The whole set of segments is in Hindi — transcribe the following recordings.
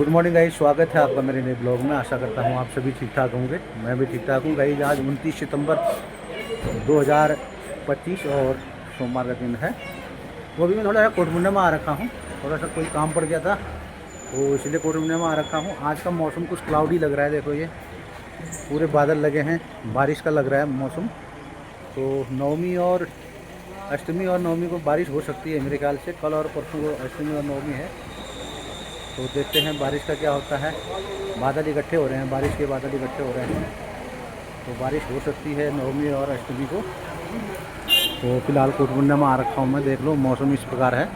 गुड मॉर्निंग गाइस, स्वागत है आपका मेरे नए ब्लॉग में। आशा करता हूँ आप सभी ठीक ठाक होंगे। मैं भी ठीक ठाक हूँ गाइस। आज 29 सितंबर 2025 और सोमवार का दिन है। वो भी मैं थोड़ा सा कोटमुंडा में आ रखा हूँ, थोड़ा सा कोई काम पड़ गया था तो इसलिए कोटमुंडा में आ रखा हूँ। आज का मौसम कुछ क्लाउडी लग रहा है, देखो ये पूरे बादल लगे हैं, बारिश का लग रहा है मौसम। तो नवमी और अष्टमी और नवमी को बारिश हो सकती है मेरे ख्याल से। कल और परसों को अष्टमी और नवमी है, तो देखते हैं बारिश का क्या होता है। बादल इकट्ठे हो रहे हैं, बारिश के बादल इकट्ठे हो रहे हैं, तो बारिश हो सकती है नवमी और अष्टमी को। तो फिलहाल कोटमुंडा में आ रखा हूँ मैं, देख लो मौसम इस प्रकार है।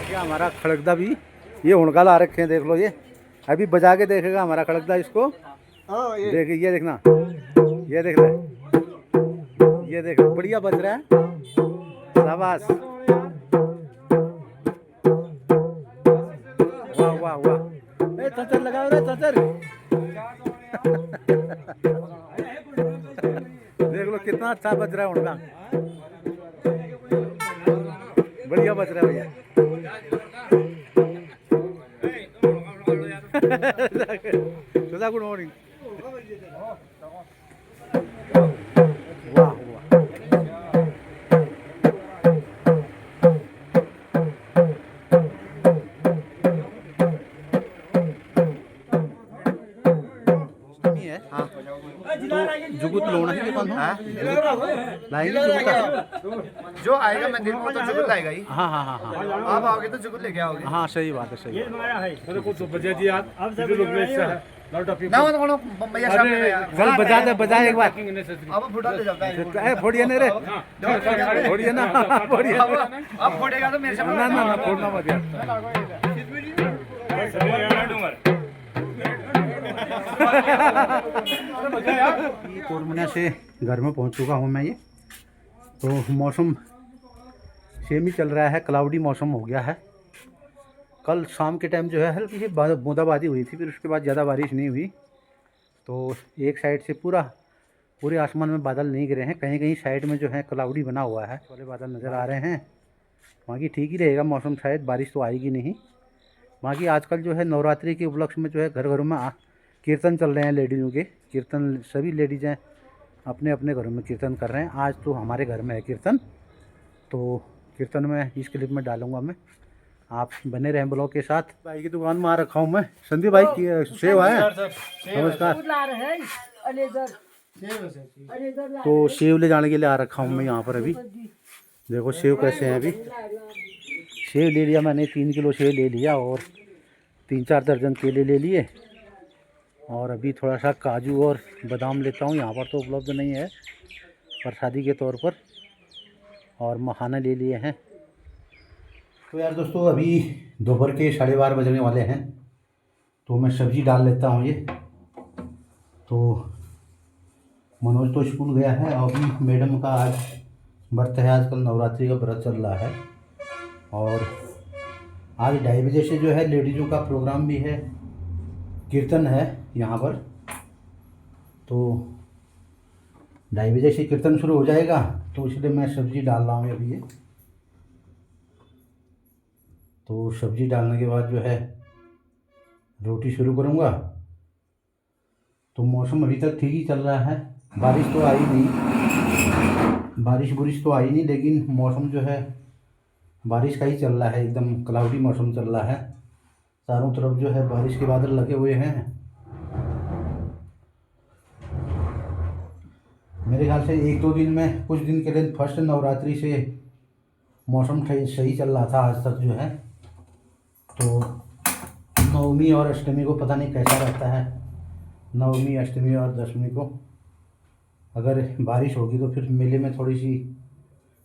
क्या हमारा खड़गदा भी ये हुणका ला रखे हैं, देख लो ये अभी बजा के देखेगा हमारा खड़गदा इसको। देख ये देखना, ये देख रहे, ये देख बढ़िया बज रहा है, शाबाश, वाह वाह वाह। चचर लगाओ रे चचर। देख लो कितना अच्छा बज रहा है उनका, बढ़िया बज रहा है भैया। Good morning. वाह वाह, हाँ तो जुगुत लोना ही दुकान लाएंगे जुगुत जो आएगा मंदिर में तो जुगुत लाएगा ही। हाँ हाँ हाँ हाँ, आप आओगे तो जुगुत लेके आओगे। हाँ सही बात है, सही बात ना वो तो भैया सामने है। चल बजा दे, बजा एक बार। अब फुटा ले जाता है। फोड़िए नहीं रे, फोड़िए ना, फोड़िए। अब फोड़ेगा तो मेरे से ना ना ना, फोड़ना मत यार। कोटमुंडा से घर में पहुंच चुका हूं मैं। ये तो मौसम सेम ही चल रहा है, क्लाउडी मौसम हो गया है। कल शाम के टाइम जो है हल्की सी बूंदाबांदी हुई थी, फिर उसके बाद ज़्यादा बारिश नहीं हुई। तो एक साइड से पूरे आसमान में बादल नहीं गिरे हैं, कहीं कहीं साइड में जो है क्लाउडी बना हुआ है, थोड़े बादल नज़र आ रहे हैं। बाकी ठीक ही रहेगा मौसम, शायद बारिश तो आएगी नहीं। बाकी आजकल जो है नवरात्रि के उपलक्ष्य में जो है घर घरों में कीर्तन चल रहे हैं, लेडीज़ों के कीर्तन, सभी लेडीज़ें अपने अपने घरों में कीर्तन कर रहे हैं। आज तो हमारे घर में है कीर्तन, तो कीर्तन में इस क्लिप में डालूंगा मैं, आप बने रहें ब्लॉग के साथ। भाई की दुकान में आ रखा हूँ मैं, संदीप भाई की सेव है, नमस्कार। तो सेव ले जाने के लिए आ रखा हूँ मैं यहाँ पर। अभी देखो सेव कैसे हैं। अभी सेव ले लिया मैंने, 3 किलो सेव ले लिया और 3-4 दर्जन केले ले लिए, और अभी थोड़ा सा काजू और बादाम लेता हूँ। यहाँ पर तो उपलब्ध नहीं है, प्रसादी के तौर पर, और मखाना ले लिए हैं। तो यार दोस्तों अभी दोपहर के 12:30 बजने वाले हैं, तो मैं सब्ज़ी डाल लेता हूँ। ये तो मनोज तो स्कूल गया है, और अभी मैडम का आज व्रत है, आजकल नवरात्रि का व्रत चल रहा है, और आज 2:30 बजे से जो है लेडीज़ों का प्रोग्राम भी है, कीर्तन है यहाँ पर। तो 2:30 बजे से कीर्तन शुरू हो जाएगा, तो इसलिए मैं सब्ज़ी डाल रहा हूँ अभी। ये तो सब्ज़ी डालने के बाद जो है रोटी शुरू करूँगा। तो मौसम अभी तक ठीक ही चल रहा है, बारिश तो आई नहीं, बारिश तो आई नहीं, लेकिन मौसम जो है बारिश का ही चल रहा है, एकदम क्लाउडी मौसम चल रहा है। चारों तरफ जो है बारिश के बादल लगे हुए हैं। मेरे ख्याल से 1-2 दिन में, कुछ दिन के लिए फर्स्ट नवरात्रि से मौसम सही चल रहा था आज तक जो है। तो नवमी और अष्टमी को पता नहीं कैसा रहता है, नवमी अष्टमी और दशमी को अगर बारिश होगी तो फिर मेले में थोड़ी सी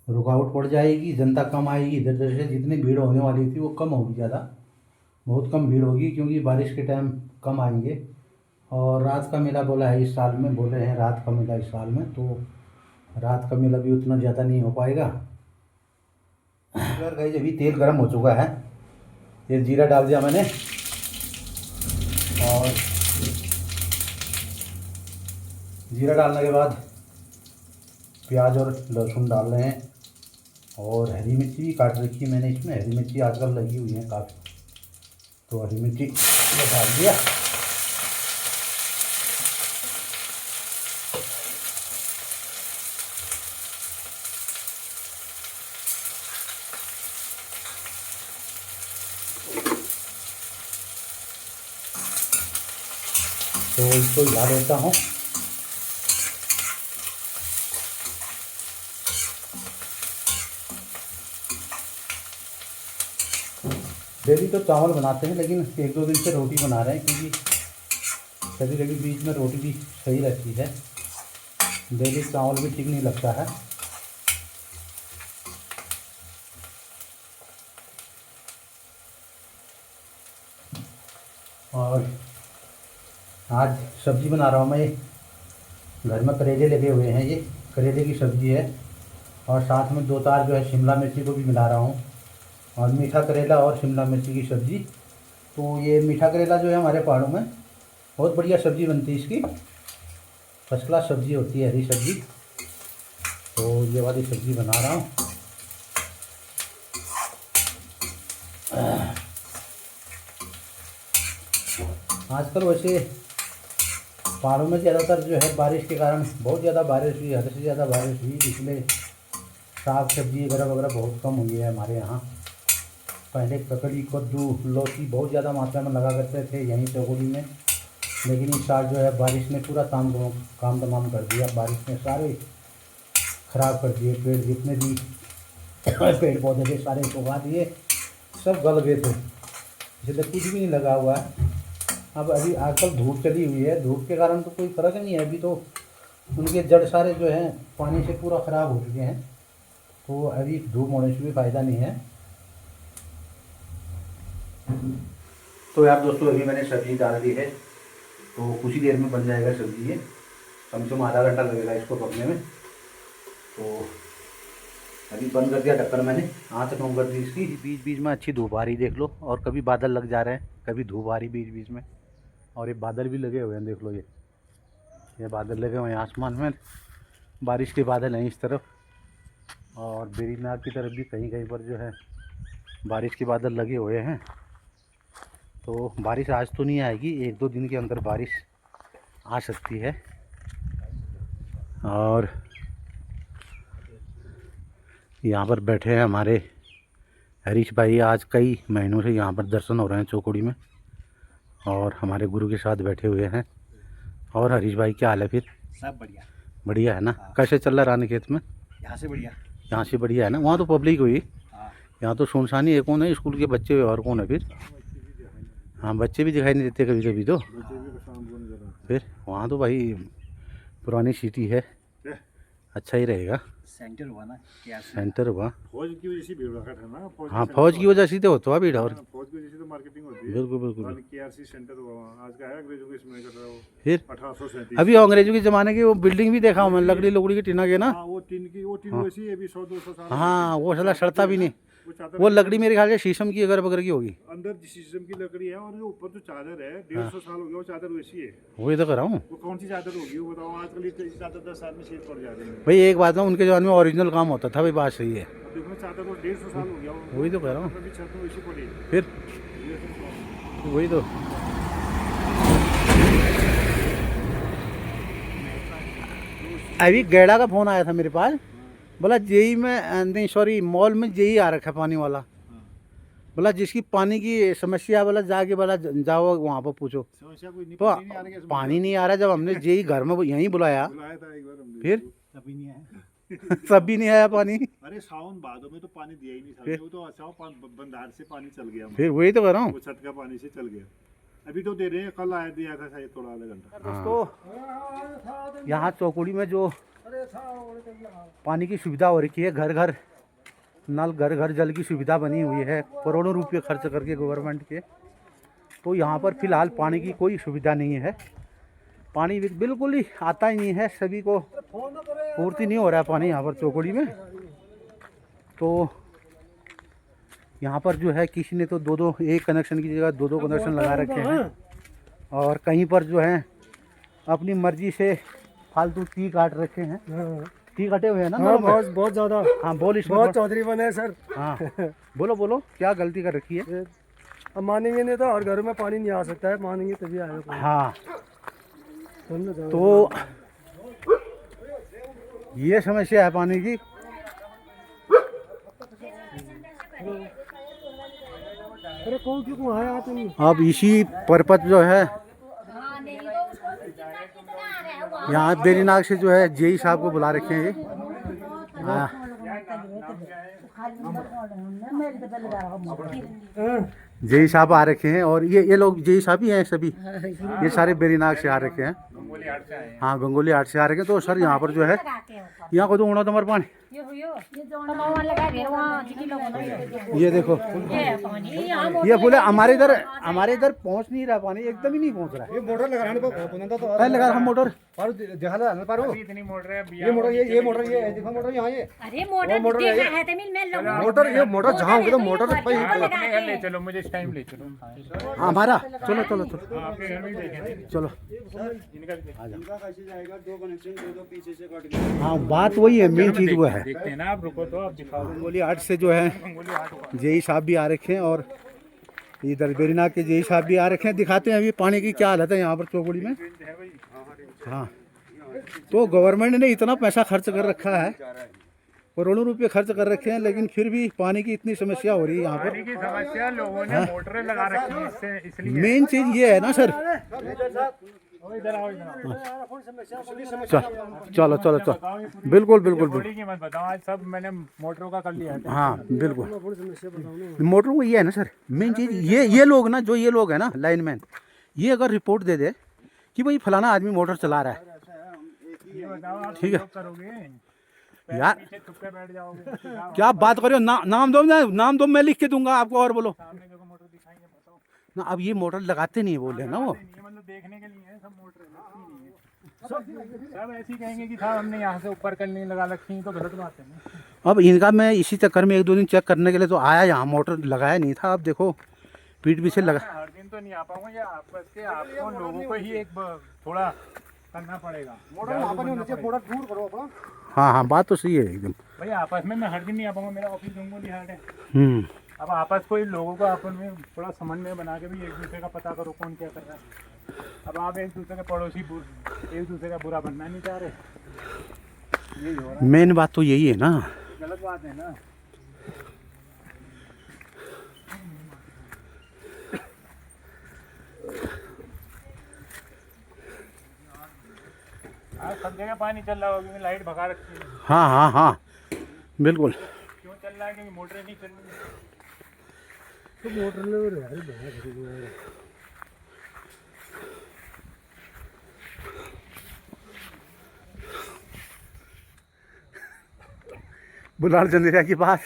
रुकावट पड़ जाएगी, जनता कम आएगी। इधर उधर से जितनी भीड़ होने वाली थी वो कम होगी, ज़्यादा बहुत कम भीड़ होगी, क्योंकि बारिश के टाइम कम आएंगे और रात का मेला बोला है इस साल में, बोले हैं रात का मेला इस साल में, तो रात का मेला भी उतना ज़्यादा नहीं हो पाएगा। यार गाइस अभी तेल गर्म हो चुका है, ये जीरा डाल दिया मैंने और जीरा डालने के बाद प्याज और लहसुन डाल रहे हैं और हरी मिर्ची भी काट रखी है मैंने इसमें। हरी मिर्ची आजकल लगी हुई है काफ़ी, तो हरी मिर्ची डाल दिया। तो इसको हिला देता हूँ। डेली तो चावल बनाते हैं, लेकिन 1-2 दिन से रोटी बना रहे हैं, क्योंकि कभी कभी बीच में रोटी भी सही रहती है, डेली चावल भी ठीक नहीं लगता है। और आज सब्ज़ी बना रहा हूँ मैं, घर में करेले लगे हुए हैं, ये करेले की सब्ज़ी है और साथ में 2-4 जो है शिमला मिर्ची को भी मिला रहा हूँ और मीठा करेला और शिमला मिर्ची की सब्ज़ी। तो ये मीठा करेला जो है हमारे पहाड़ों में बहुत बढ़िया सब्ज़ी बनती है, इसकी फर्स्ट क्लास सब्ज़ी होती है, हरी सब्ज़ी। तो ये वाली सब्ज़ी बना रहा हूँ। आजकल वैसे पहाड़ों में ज़्यादातर जो है बारिश के कारण बहुत ज़्यादा बारिश हुई, हद से ज़्यादा बारिश हुई, इसलिए साग सब्जी वगैरह वगैरह बहुत कम हुई है हमारे यहाँ। पहले ककड़ी कद्दू लौकी बहुत ज़्यादा मात्रा में लगा करते थे यहीं चौगुड़ी में, लेकिन इस साल जो है बारिश ने पूरा काम तमाम कर दिया। बारिश ने सारे ख़राब कर दिए, पेड़ जितने भी पेड़ पौधे थे सारे सुखा दिए, सब गल गए थे, इसलिए कुछ भी नहीं लगा हुआ है। अब अभी आजकल धूप चली हुई है, धूप के कारण तो कोई फ़र्क नहीं है, अभी तो उनके जड़ सारे जो हैं पानी से पूरा ख़राब हो चुके हैं, तो अभी धूप होने से भी फ़ायदा नहीं है। तो यार दोस्तों अभी मैंने सब्ज़ी डाल दी है, तो कुछ ही देर में बन जाएगा सब्ज़ी, ये कम से कम आधा घंटा लगेगा इसको पकने में। तो अभी बंद कर दिया ढक्कन मैंने, आँच कम कर दी इसकी। बीच बीच में अच्छी धूप आ रही देख लो, और कभी बादल लग जा रहे हैं, कभी धूप आ रही बीच बीच में, और ये बादल भी लगे हुए हैं देख लो, ये बादल लगे हुए हैं आसमान में, बारिश के बादल हैं इस तरफ, और बेरीनाग की तरफ भी कहीं कहीं पर जो है बारिश के बादल लगे हुए हैं। तो बारिश आज तो नहीं आएगी, 1-2 दिन के अंदर बारिश आ सकती है। और यहाँ पर बैठे हैं हमारे हरीश भाई, आज कई महीनों से यहाँ पर दर्शन हो रहे हैं चौकुड़ी में, और हमारे गुरु के साथ बैठे हुए हैं। और हरीश भाई क्या हाल है फिर? सब बढ़िया बढ़िया है ना? कैसे चल रहा है रानीखेत में? यहाँ से बढ़िया, यहाँ से बढ़िया है ना? वहाँ तो पब्लिक हुई, यहाँ तो सुनसानी है, कौन है स्कूल के बच्चे और कौन है फिर? हाँ बच्चे भी दिखाई नहीं देते कभी कभी, तो फिर वहाँ तो भाई पुरानी सिटी है, अच्छा ही रहेगा। सेंटर हुआ ना, सेंटर हुआ, फौज की वजह से भीड़ रखा था ना। हाँ फौज की वजह से तो होता है भीड़, और फौज की वजह से तो मार्केटिंग होती है। बिल्कुल बिल्कुल। केआरसी सेंटर हुआ वहाँ, आज का है अंग्रेजों के इसमें कर रहा हो। फिर 1837 अभी अंग्रेजों के ज़माने की वो बिल्डिंग भी देखा हूँ मैं, लकड़ी लुकड़ी की टीना के ना। हाँ वो टीन वैसी है, अभी 100-200 साल। हाँ वो साला सड़ता भी नहीं, वो चादर वो लकड़ी मेरे ख्याल से शीशम की अगर बगर की होगी, अंदर शीशम की लकड़ी है, और जो ऊपर जो चादर है 150 साल हो गया, वो चादर वैसी है। वही तो कर रहा हूँ वो कौन सी चादर होगी वो बताओ, आजकल ये चादर 10 साल में शेड पड़ जा रही है। भाई। एक बात है, उनके ज़माने में ओरिजिनल काम होता था भाई, बात सही है, अब देखो ना, चादर को 150 साल हो गया, वही तो कह रहा हूँ। अभी छत में वैसी पड़ी है। फिर वही तो। अभी गैड़ा का फ़ोन आया था मेरे पास, बोला जेई में, नहीं सॉरी मॉल में जेई आ रखा है पानी वाला, बोला जिसकी पानी की समस्या है, बोला जाके बोला जाओ वहाँ पर पूछो। समस्या कोई नहीं, तो पानी नहीं आ रहा, पानी नहीं आ रहा, जब हमने जेई घर में यहीं बुलाया, बुलाया था एक बार हमने, फिर तभी नहीं आया। तब भी नहीं आया पानी। अरे सावन भादों में तो पानी दिया ही नहीं था, वो तो अच्छा बंदार से पानी चल गया, फिर वही तो कर रहा हूँ, वो छत का पानी से चल गया। अभी तो दे रहे हैं, कल आया दिया था शायद थोड़ा आधा घंटा। दोस्तों यहाँ चौकुड़ी में जो पानी की सुविधा हो रखी है, घर घर नल, घर घर जल की सुविधा बनी हुई है, करोड़ों रुपये खर्च करके गवर्नमेंट के, तो यहाँ पर फ़िलहाल पानी की कोई सुविधा नहीं है। पानी बिल्कुल ही आता ही नहीं है, सभी को पूर्ति नहीं हो रहा है पानी यहाँ पर चौकड़ी में। तो यहाँ पर जो है किसी ने तो दो दो, एक कनेक्शन की जगह दो दो कनेक्शन लगा रखे हैं, और कहीं पर जो है अपनी मर्जी से फालतू टी काट रखे हैं। टी कटे हुए हैं ना? हाँ, बहुत ज़्यादा। हाँ बोल, इसमें बहुत चौधरी बने सर। हाँ बोलो बोलो, क्या गलती कर रखी है? अब मानेंगे नहीं तो हर घर में पानी नहीं आ सकता है, मानेंगे तभी आएगा। हाँ तो ये समस्या है पानी की। अरे कौन क्यों आया तुम? अब इसी परपत जो है यहाँ बेरीनाग से जो है जेई साहब को बुला रखे हैं। हाँ जेई साहब आ रखे हैं, और ये लोग जेई साहब ही हैं सभी, ये सारे बेरीनाग से आ रखे हैं। हाँ गंगोली हाट से आ रखे हैं। तो सर यहाँ पर जो है यहाँ को तो होना तुम्हारे पानी, ये देखो ये बोले हमारे इधर पहुँच नहीं रहा पानी, एकदम ही नहीं पहुँच रहा है। ये मोटर लगाने को लगा हम मोटर इतनी मोटर है, ये मोटर ये देखो मोटर यहाँ ये। अरे मोटर है तमिल में लोग मोटर ये मोटर जहाँ होगी तो मोटर ले चलो, मुझे इस टाइम ले चलो हमारा। चलो चलो चलो चलो हाँ बात वही है, मेन चीज़ वो है। देखते हैं ना, आप रुको तो आप दिखाओ। गंगोली हाट से जो है जेई साहब भी आ रखे हैं, और इधर बेरीनाग के जेई साहब भी आ रखे हैं। दिखाते हैं अभी पानी की क्या हालत है यहाँ पर चौकड़ी में। हाँ तो गवर्नमेंट ने इतना पैसा खर्च कर रखा है, करोड़ों रुपए खर्च कर रखे हैं, लेकिन फिर भी पानी की इतनी समस्या हो रही है यहाँ पर। की समस्या लोगों ने मोटरें लगा रखी हैं, इससे इसलिए मेन चीज़ ये है ना सर। चलो चलो चलो बिल्कुल बिल्कुल बिल्कुल की मत बताओ, आज सब मैंने मोटरों का कर लिया है। हाँ बिल्कुल मोटरों को ये है ना सर, मेन चीज़ ये लोग ना, जो ये लोग है ना लाइनमैन, ये अगर रिपोर्ट दे दे कि भाई फलाना आदमी मोटर चला रहा है, ठीक है यार बैठ जाओगे क्या बात करो, नाम दो मैं लिख के दूंगा आपको। और बोलो ना, अब ये मोटर लगाते नहीं है बोल रहे ना वो, मतलब देखने के लिए है सब मोटर, सब ऐसे ही कहेंगे कि साहब हमने यहाँ से ऊपर करने लगा रखी, तो गलत बात है ना। अब इनका मैं इसी चक्कर में एक दो दिन चेक करने के लिए तो आया, यहाँ मोटर लगाया नहीं था। अब देखो पीठ पीछे लगा, हर दिन तो नहीं आ पाऊंगा, या आपको लोगों को ही एक थोड़ा करना पड़ेगा। मोटर दूर करो अपना। हाँ हाँ बात तो सही है एकदम भाई, आपस में मैं हर दिन नहीं आ पाऊंगा, मेरा ऑफिस गंगोली हाट है। अब आपस को ही लोगों को अपन में थोड़ा समन्वय बना के भी एक दूसरे का पता करो कौन क्या कर रहा है। अब आप एक दूसरे के पड़ोसी एक दूसरे का बुरा बनना नहीं चाह रहे, यही हो रहा है। मेन बात तो यही है ना, गलत बात है ना। आज सब जगह पानी चल रहा होगा, लाइट भगा रखी है। हाँ हाँ हाँ बिल्कुल। क्यों चल रहा है? क्योंकि मोटरें नहीं चल रही। तो मोटर ले रहे बुलान चंद्रिया की बात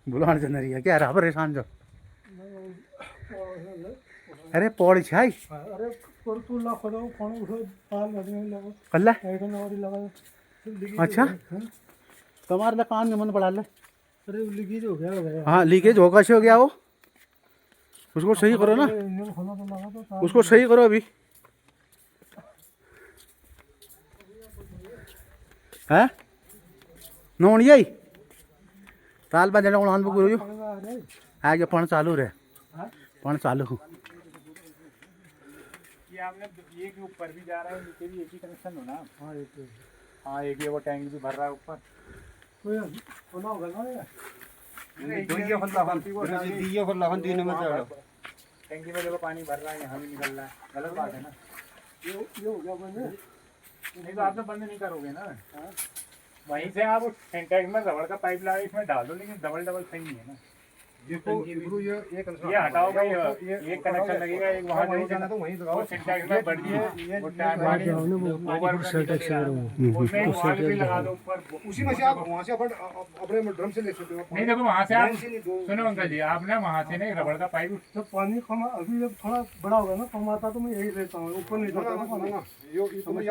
बुलान चंद्रिया क्या रहा परेशान जो, अरे पौड़ी छाई अरे तू लाखों दो पानी उठो पाल लगने लगा कल्ला। ऐसा नवारी लगा। अच्छा तुम्हारे कान में मन पड़ा ले। अरे लीकेज हो गया। हाँ लीकेज हो, कैसे हो गया वो? उसको सही करो ना, इंजन खोला तो लगा तो उसको सही करो अभी। है नोनी आई ताल बा जने उड़ान बुक जो आगे पण चालू रे, पण चालू। ये आपने ये के ऊपर भी जा रहा है, नीचे भी एक ही कनेक्शन हो ना। हाँ एक ये वो टैंक भी भर रहा है ऊपर। खोला होगा ना ये। टैंकी में देखो पानी भर रहा है, यहाँ भी निकल रहा है, गलत बात है ना। ये हो गया बंद। नहीं तो आप तो बंद नहीं करोगे ना। वहीं से आप टैंक में रबड़ का पाइप लगा इसमें डाल दो, लेकिन डबल सही नहीं है ना। जिसको गुरु ये कनेक्शन ये हटाओ भाई, एक कनेक्शन लगेगा, एक वहाँ वहीं जाना तो वहीं लगाओ। वो सिंटैक्स में बढ़ गया, वो टैप वाली ओवर उसमें वॉल भी लगा दो ऊपर। उसी में से आप वहाँ से अपने ड्रम से ले सकते हो। नहीं देखो वहाँ से आप लाइन से नहीं, दो सुनो अंकल जी, आप ना वहाँ से ना एक रबड़ का पाइप जब पानी कम अभी जब थोड़ा बड़ा होगा ना कम आता तो मैं यही लेता हूँ, ऊपर नहीं जाता ना पानी। यो तो मैं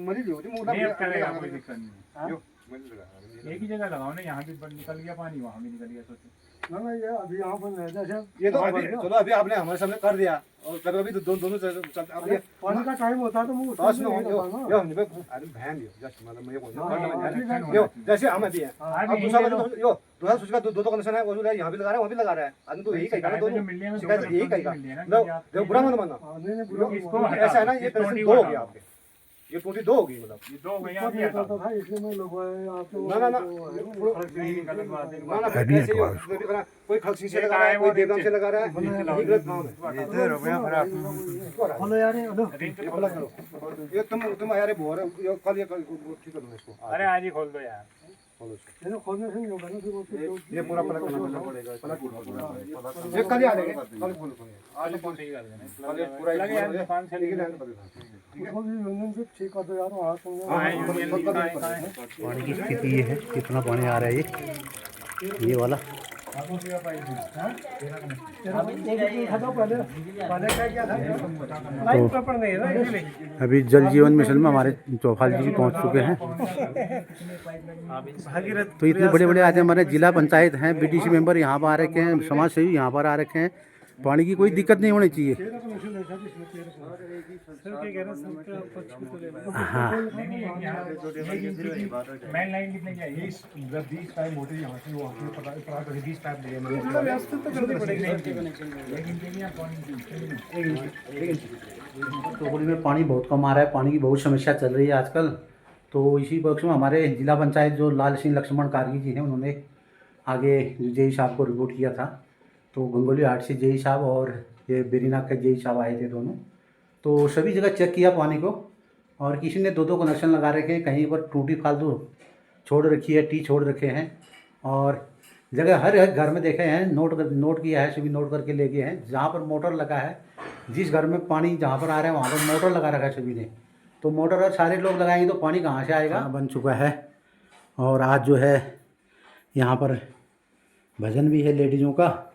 मरी होती मोटा नहीं अब चलेगा, कोई दिक्कत नहीं। यो मरी लगा। एक ही जगह लगाओ ना, यहाँ भी निकल गया पानी, वहाँ भी निकल गया, सोचो। ना ना ये अभी यहाँ पर नहीं जैसे ये तो अभी चलो अभी आपने हमारे सामने कर दिया और कभी कभी दोनों अब ये पानी का टाइम होता है तो मैं पास उसमें में नहीं यो जाता ना। यो हमने अरे बहन यो जस्ट मतलब मैं बोल यो जैसे हम अभी है अब दूसरा मतलब यो दूसरा स्विच का दो कनेक्शन है, वो यहाँ भी लगा रहा है, वहाँ भी लगा रहा है। आदमी तो यही कहेगा दोनों शिकायत यही कहेगा। देखो बुरा मत मानना, नहीं नहीं बुरा इसको ऐसा है ना, ये कनेक्शन दो हो गया आपके, ये टोटी दो होगी मतलब। ये दो भैया ऊपर भी नहीं हटाओ। जाता था इसलिए मैं लगवाया आपको। ना ना ना गलत बात है। ना ना ऐसे ही कोई खलसी से लगा रहा है, कोई देवदाम से लगा रहा है, ये गलत काम है। हेलो यार हेलो ये तुम यार बोल रहे हो, ये कल ये ठीक कर दो इसको। अरे आज ही खोल दो यार। ये खोलने से नहीं होगा ना, फिर वो फिर ये पूरा पलट करना पड़ेगा, ये कल ही आ जाएंगे, कल खोल देंगे। आज कौन ठीक कर देना, कल ये पूरा लगे यार दुकान से लेके उसको भी यूनियन से ठीक कर दो यार वहाँ से। हाँ यूनियन की कहाँ है? पानी की स्थिति ये है, कितना पानी आ रहा है ये वाला। तो अभी जल जीवन मिशन में हमारे चौफाल जी पहुंच चुके हैं। तो इतने बड़े बड़े आज हमारे जिला पंचायत हैं, बीडीसी मेंबर यहाँ पर आ रखे हैं, समाज सेवी यहाँ पर आ रखे हैं। पानी की कोई दिक्कत नहीं होनी चाहिए। हाँ मेन लाइन कितने की है? 20 पाइप मोटर यहाँ से वहाँ से पता 20 पाइप लगे तो होली में पानी बहुत कम आ रहा है, पानी की बहुत समस्या चल रही है आजकल। तो इसी पक्ष में हमारे जिला पंचायत जो लाल सिंह लक्ष्मण कारगी जी हैं, उन्होंने आगे जेई साहब को रिपोर्ट किया था। तो गंगोली हाट से जेई साहब और ये बेरीनाग के जेई साहब आए थे दोनों। तो सभी जगह चेक किया पानी को, और किसी ने दो कनेक्शन लगा रखे हैं, कहीं पर टूटी फालतू छोड़ रखी है, टी छोड़ रखे हैं, और जगह हर घर में देखे हैं, नोट किया है, सभी नोट करके ले गए हैं। जहाँ पर मोटर लगा है, जिस घर में पानी जहाँ पर आ रहा है वहाँ पर मोटर लगा रखा है सभी ने। तो मोटर अगर सारे लोग लगाएंगे तो पानी कहाँ से आएगा। बन चुका है, और आज जो है यहाँ पर भजन भी है लेडीज़ों का।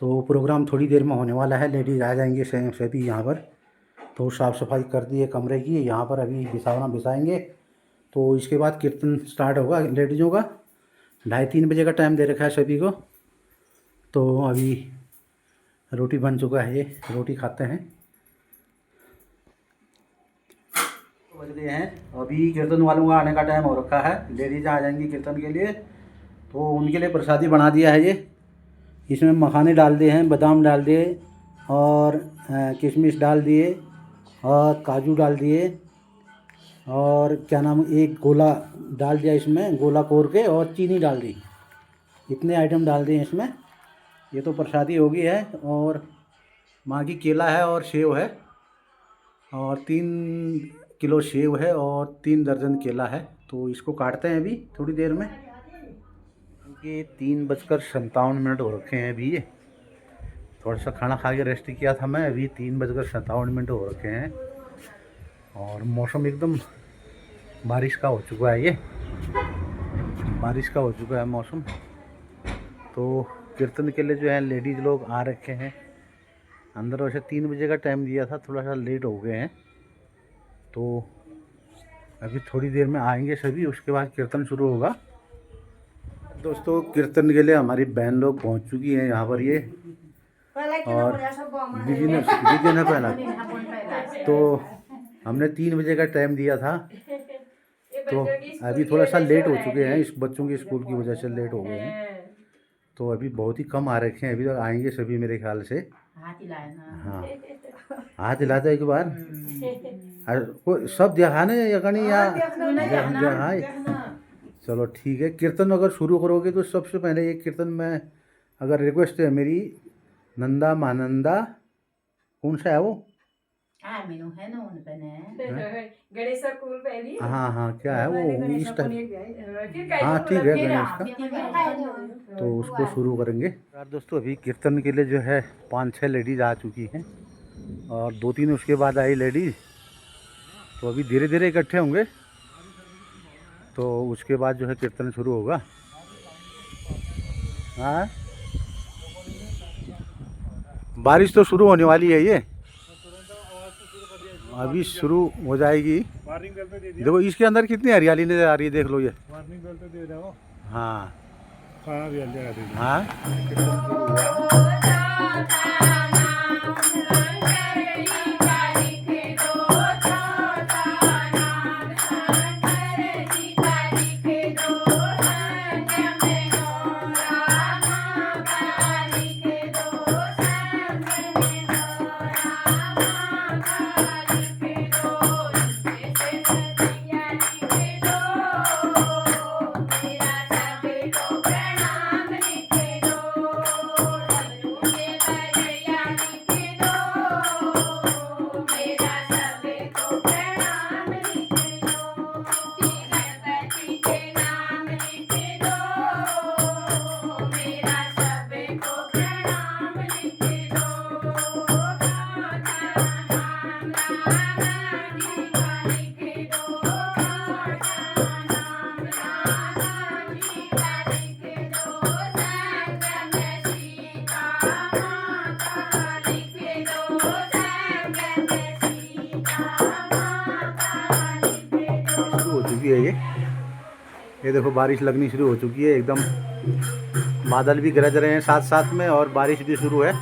तो प्रोग्राम थोड़ी देर में होने वाला है, लेडीज़ आ जाएंगे सभी यहाँ पर। तो साफ़ सफाई कर दी है कमरे की, यहाँ पर अभी बिछावना बिछाएंगे। तो इसके बाद कीर्तन स्टार्ट होगा लेडीज़ों का। 2:30-3 बजे का टाइम दे रखा है सभी को। तो अभी रोटी बन चुका है, ये रोटी खाते हैं। बज गए हैं, अभी कीर्तन वालों का आने का टाइम हो रखा है। लेडीज़ आ जाएंगी कीर्तन के लिए, तो उनके लिए प्रसादी बना दिया है। ये इसमें मखाने डाल दिए हैं, बादाम डाल दिए, और किशमिश डाल दिए, और काजू डाल दिए, और क्या नाम, एक गोला डाल दिया इसमें, गोला कोर के, और चीनी डाल दी। इतने आइटम डाल दिए इसमें। ये तो प्रसादी होगी है। और माँ की केला है और सेव है, और 3 किलो सेव है, और 3 दर्जन केला है। तो इसको काटते हैं अभी थोड़ी देर में। ये 3:57 हो रखे हैं अभी। ये थोड़ा सा खाना खा के रेस्ट किया था मैं, अभी 3:57 हो रखे हैं। और मौसम एकदम बारिश का हो चुका है, ये बारिश का हो चुका है मौसम। तो कीर्तन के लिए जो है लेडीज़ लोग आ रखे हैं अंदर। वैसे 3 बजे का टाइम दिया था, थोड़ा सा लेट हो गए हैं। तो अभी थोड़ी देर में आएंगे सभी, उसके बाद कीर्तन शुरू होगा। दोस्तों कीर्तन के लिए हमारी बहन लोग पहुंच चुकी हैं यहाँ पर। ये और दीदी ने पहला। तो हमने 3 बजे का टाइम दिया था, तो अभी थोड़ा सा लेट हो चुके हैं, इस बच्चों के स्कूल की वजह से लेट हो गए हैं। तो अभी बहुत ही कम आ रखे हैं, अभी तक आएंगे सभी मेरे ख्याल से। हाँ हाथ हिलाते एक बार, सब दिखाने या चलो ठीक है। कीर्तन अगर शुरू करोगे तो सबसे पहले एक कीर्तन में अगर रिक्वेस्ट है मेरी, नंदा मानंदा, कौन सा है वो, मैनू है ना उन पे ने गणेश स्कूल पहली हाँ हाँ, क्या है वो इस टाइप। फिर हाँ ठीक है गणेश का, तो उसको शुरू करेंगे यार। दोस्तों अभी कीर्तन के लिए जो है 5-6 लेडीज आ चुकी हैं और 2-3 उसके बाद आई लेडीज। तो अभी धीरे धीरे इकट्ठे होंगे, तो उसके बाद जो है कीर्तन शुरू होगा। हाँ बारिश तो शुरू होने वाली है, ये अभी शुरू हो जाएगी। वार्निंग बेल तो दे दिया, देखो इसके अंदर कितनी हरियाली नजर आ रही है, देख लो ये। वार्निंग बेल तो दे दो। हाँ हाँ भी दे दे। हाँ शुरू हो चुकी है ये देखो बारिश लगनी शुरू हो चुकी है एकदम। बादल भी गरज रहे हैं साथ साथ में और बारिश भी शुरू है।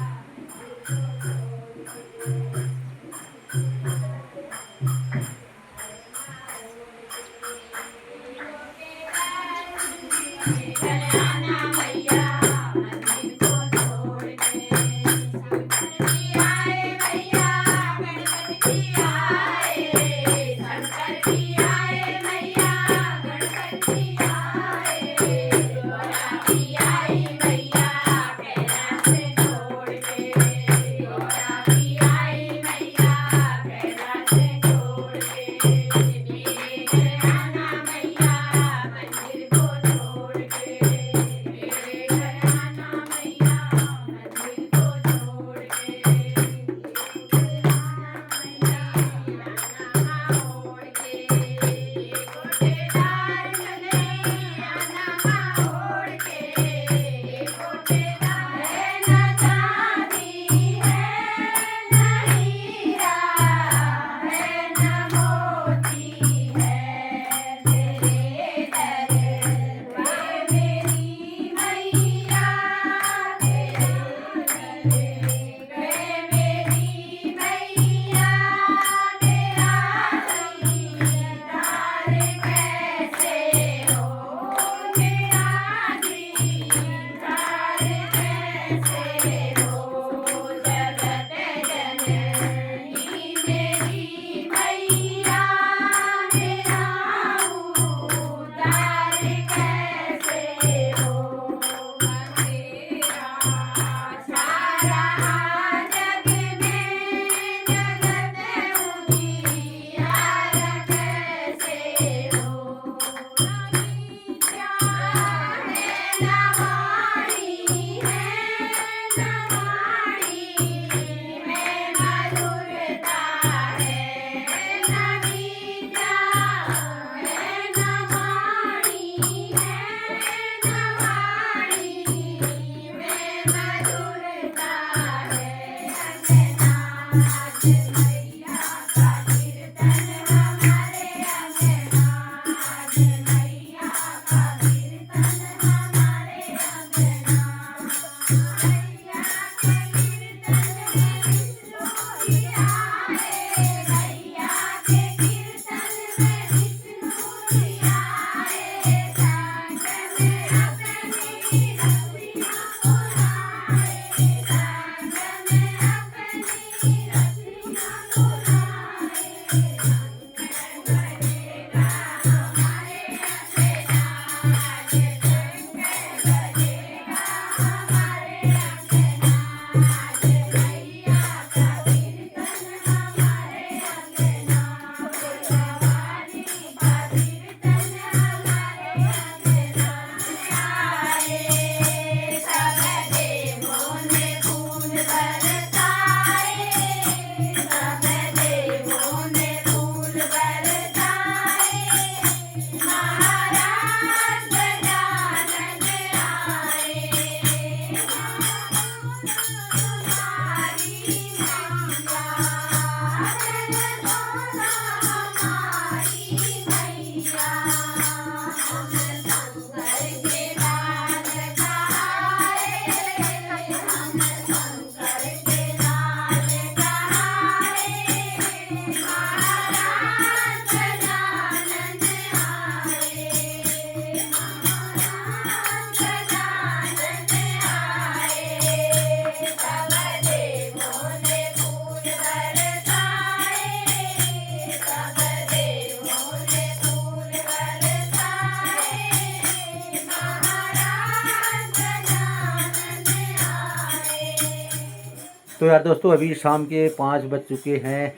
तो यार दोस्तों अभी शाम के 5 बज चुके हैं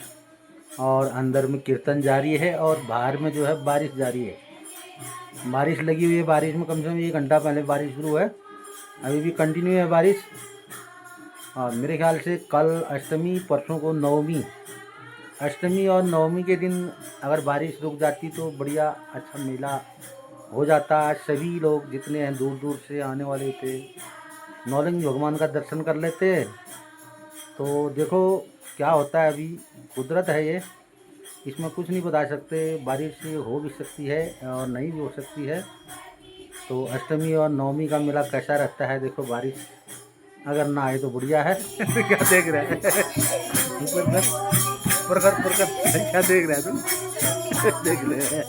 और अंदर में कीर्तन जारी है और बाहर में जो है बारिश जारी है। बारिश लगी हुई है, बारिश में कम से कम 1 घंटा पहले बारिश शुरू है, अभी भी कंटिन्यू है बारिश। और मेरे ख्याल से कल अष्टमी, परसों को नवमी, अष्टमी और नवमी के दिन अगर बारिश रुक जाती तो बढ़िया अच्छा मेला हो जाता। आज सभी लोग जितने हैं दूर दूर से आने वाले थे, नौलिंग भगवान का दर्शन कर लेते। तो देखो क्या होता है, अभी कुदरत है ये, इसमें कुछ नहीं बता सकते। बारिश हो भी सकती है और नहीं भी हो सकती है। तो अष्टमी और नवमी का मेला कैसा रहता है देखो, बारिश अगर ना आए तो बढ़िया है। क्या देख रहे हैं क्या देख रहे हैं तुम? देख रहे हैं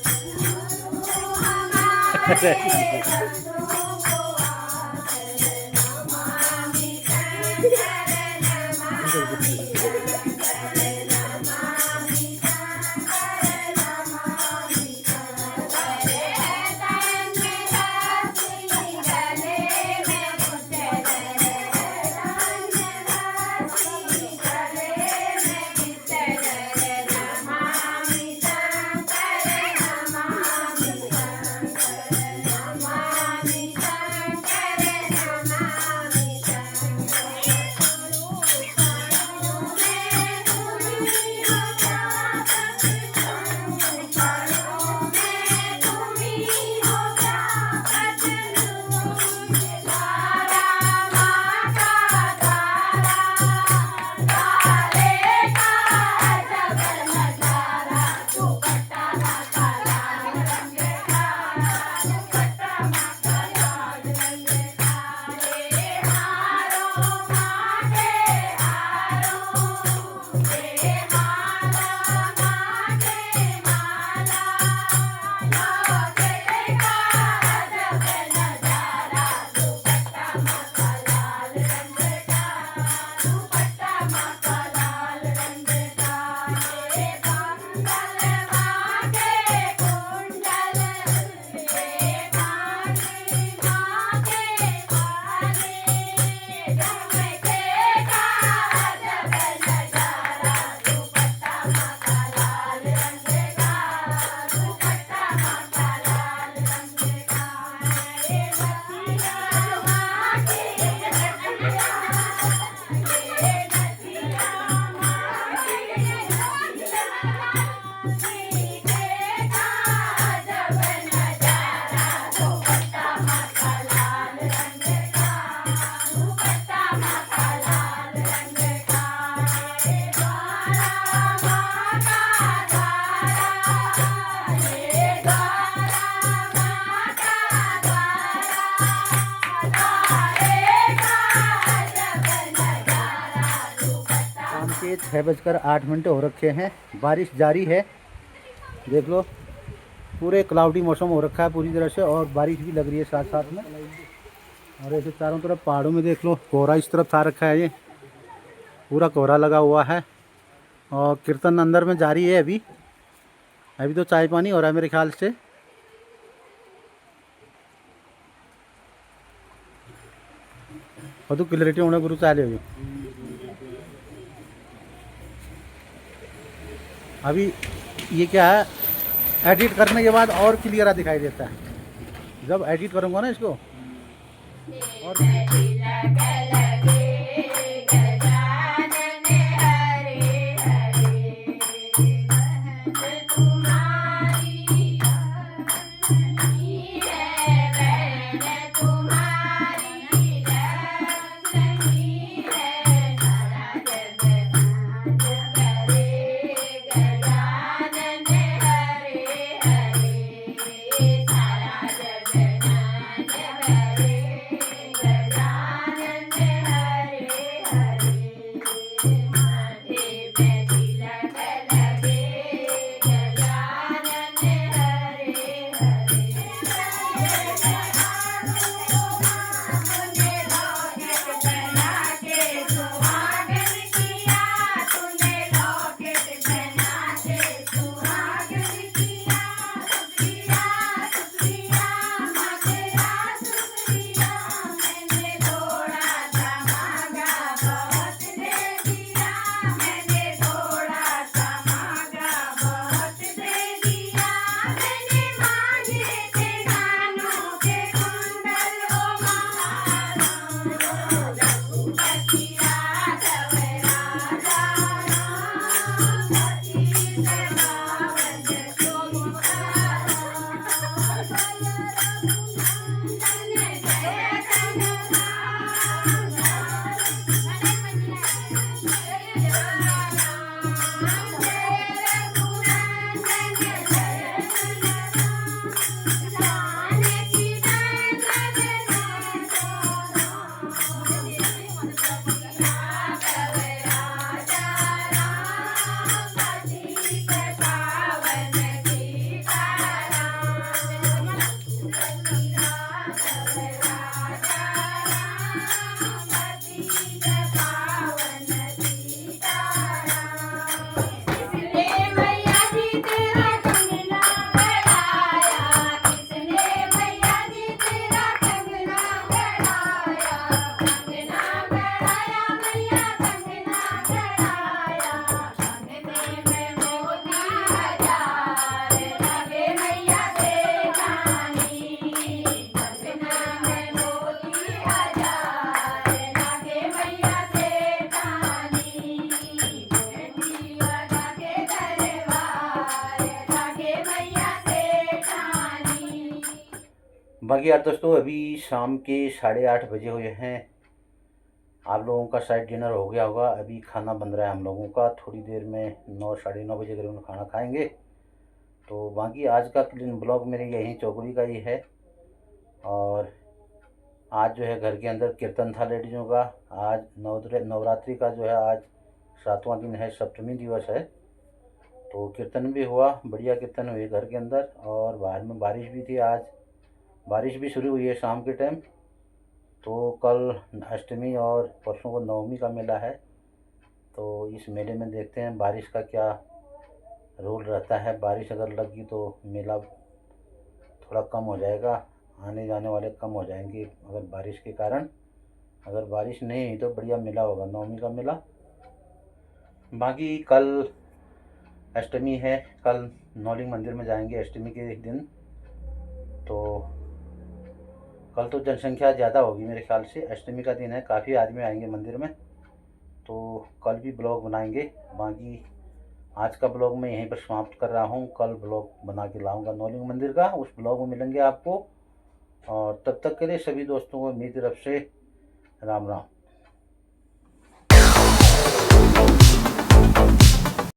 के 6:08 हो रखे हैं। बारिश जारी है, देख लो पूरे क्लाउडी मौसम हो रखा है पूरी तरह से, और बारिश भी लग रही है साथ साथ में। और ऐसे चारों तरफ पहाड़ों में देख लो कोहरा इस तरफ था रखा है, ये पूरा कोहरा लगा हुआ है। और कीर्तन अंदर में जारी है अभी तो चाय पानी हो रहा है मेरे ख्याल से। और तो क्लियरिटी होने गुरु चाले अभी ये क्या है, एडिट करने के बाद और क्लियर दिखाई देता है। जब एडिट करूँगा ना इसको और बाकी यार दोस्तों अभी शाम के 8:30 बजे हुए हैं। आप लोगों का शायद डिनर हो गया होगा, अभी खाना बन रहा है हम लोगों का। थोड़ी देर में 9 साढ़े 9 बजे करीब खाना खाएंगे। तो बाकी आज का ब्लॉग मेरे यहीं चौकड़ी का ही है। और आज जो है घर के अंदर कीर्तन था लेडीज़ों का। आज नवरात्रि का जो है आज 7वां दिन है, सप्तमी दिवस है। तो कीर्तन भी हुआ, बढ़िया कीर्तन हुए घर के अंदर। और बाहर में बारिश भी थी, आज बारिश भी शुरू हुई है शाम के टाइम। तो कल अष्टमी और परसों को नवमी का मेला है। तो इस मेले में देखते हैं बारिश का क्या रोल रहता है। बारिश अगर लगी तो मेला थोड़ा कम हो जाएगा, आने जाने वाले कम हो जाएंगे अगर बारिश के कारण। अगर बारिश नहीं हुई तो बढ़िया मेला होगा, नवमी का मेला। बाकी कल अष्टमी है, कल नौलिंग मंदिर में जाएंगे अष्टमी के दिन। तो कल तो जनसंख्या ज़्यादा होगी मेरे ख्याल से, अष्टमी का दिन है, काफ़ी आदमी आएंगे मंदिर में। तो कल भी ब्लॉग बनाएंगे। बाकी आज का ब्लॉग मैं यहीं पर समाप्त कर रहा हूँ। कल ब्लॉग बना के लाऊंगा नौलिंग मंदिर का, उस ब्लॉग में मिलेंगे आपको। और तब तक के लिए सभी दोस्तों को मेरी तरफ से राम राम।